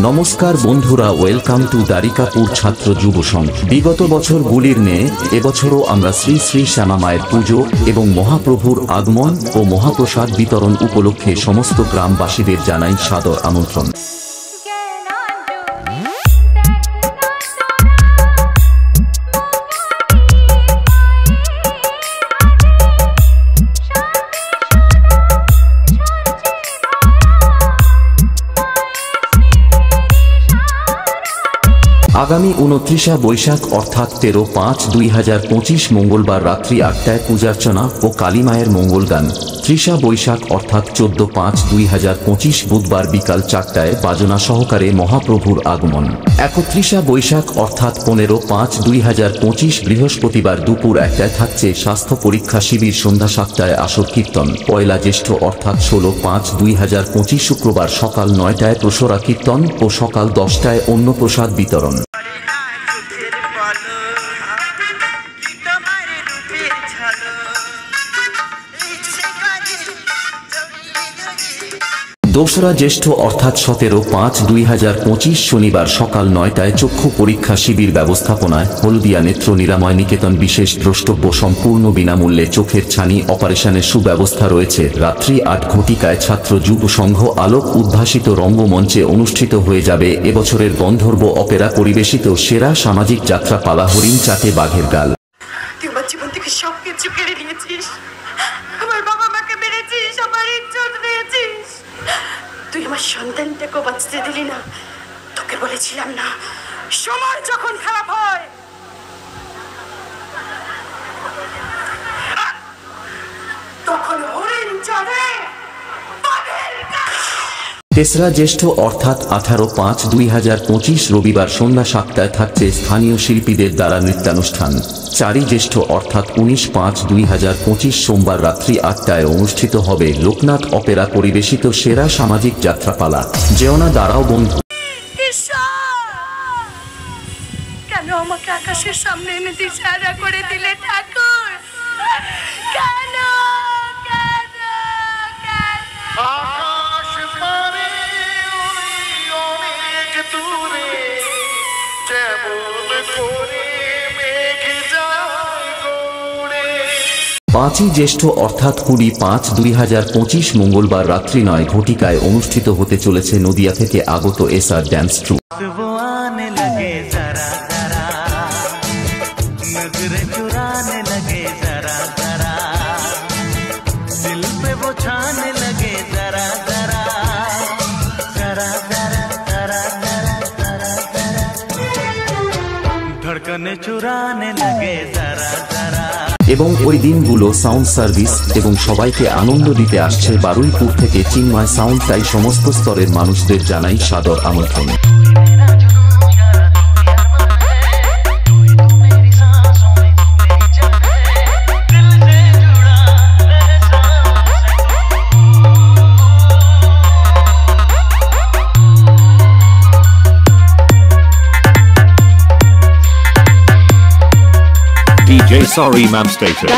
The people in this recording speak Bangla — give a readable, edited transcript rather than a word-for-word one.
নমস্কার বন্ধুরা, ওয়েলকাম টু দ্বারিকাপুর ছাত্র যুব সংঘ। বিগত বছরগুলির ন্যায় এবছরও আমরা শ্রী শ্রী শ্যামা মায়ের পুজো এবং মহাপ্রভুর আগমন ও মহাপ্রসাদ বিতরণ উপলক্ষে সমস্ত গ্রামবাসীদের জানাই সাদর আমন্ত্রণ। আগামী 29 বৈশাখ অর্থাৎ 13/5/2025 মঙ্গলবার রাত্রি 8টায় পূজার্চনা ও কালীমায়ের মঙ্গলগান। 30 বৈশাখ অর্থাৎ 14/5/2025 বুধবার বিকাল 4টায় বাজনা সহকারে মহাপ্রভুর আগমন। 31 বৈশাখ অর্থাৎ 15/5/2025 বৃহস্পতিবার দুপুর 1টায় থাকছে স্বাস্থ্য পরীক্ষা শিবির। সন্ধ্যা 7টায় আসর কীর্তন। পয়লা জ্যৈষ্ঠ অর্থাৎ 16/5/2025 শুক্রবার সকাল 9টায় প্রসরা কীর্তন ও সকাল 10টায় অন্নপ্রসাদ বিতরণ। দোসরা জ্যৈষ্ঠ অর্থাৎ 17/5/2025 শনিবার সকাল 9টায় চক্ষু পরীক্ষা শিবির ব্যবস্থাপনায় হলদিয়া নেত্র নিরাময় নিকেতন বিশেষ দ্রষ্টব্য সম্পূর্ণ বিনামূল্যে চোখের ছানি অপারেশনের সুব্যবস্থা রয়েছে। রাত্রি 8 ঘটিকায় ছাত্র যুব সংঘ আলোক উদ্ভাসিত রঙ্গমঞ্চে অনুষ্ঠিত হয়ে যাবে এবছরের গন্ধর্ব অপেরা পরিবেশিত সেরা সামাজিক যাত্রা পালা হরিণ চাটে বাঘের গাল। তুই আমার জীবন থেকে সবকিছু কেড়ে নিয়েছিস, আমার বাবা মাকে মেরেছিস, আমার ইজ্জত নিয়েছিস, তুই আমার সন্তানটাকে বাঁচতে দিলি না। তোকে বলেছিলাম না, সময় যখন খারাপ হয় তখন হরিণ চড়ে বাঘের গাল। 3রা জ্যৈষ্ঠ অর্থাৎ 18/5/2025 রবিবার সন্ধ্যা 7টায় থাকছে স্থানীয় শিল্পীদের দ্বারা নৃত্যানুষ্ঠান। 4ই জ্যৈষ্ঠ অর্থাৎ 19/5/2025 সোমবার রাত্রি 8টায় অনুষ্ঠিত হবে লোকনাথ অপেরা পরিবেশিত সেরা সামাজিক যাত্রাপালা। যেওনা দাঁড়াও বন্ধু। কেন আমাকে আকাশের সামনে এনে দিশারা করে দিলে ঠাকুর? কেন কেন কেন? আকাশ পারে অনেক দূরে যেমন করে মেঘ যায় গড়ে। 5ই জ্যৈষ্ঠ অর্থাৎ 20/5/2025 মঙ্গলবার রাত্রি 9 ঘটিকায় অনুষ্ঠিত হতে চলেছে নদিয়া থেকে আগত এসআর ড্যান্স ট্রুপ। এবং ওই দিনগুলো সাউন্ড সার্ভিস এবং সবাইকে আনন্দ দিতে আসছে বারুইপুর থেকে চিন্ময় সাউন্ড। তাই সমস্ত স্তরের মানুষদের জানাই সাদর আমন্ত্রণ। DJ Sorry Mam Status.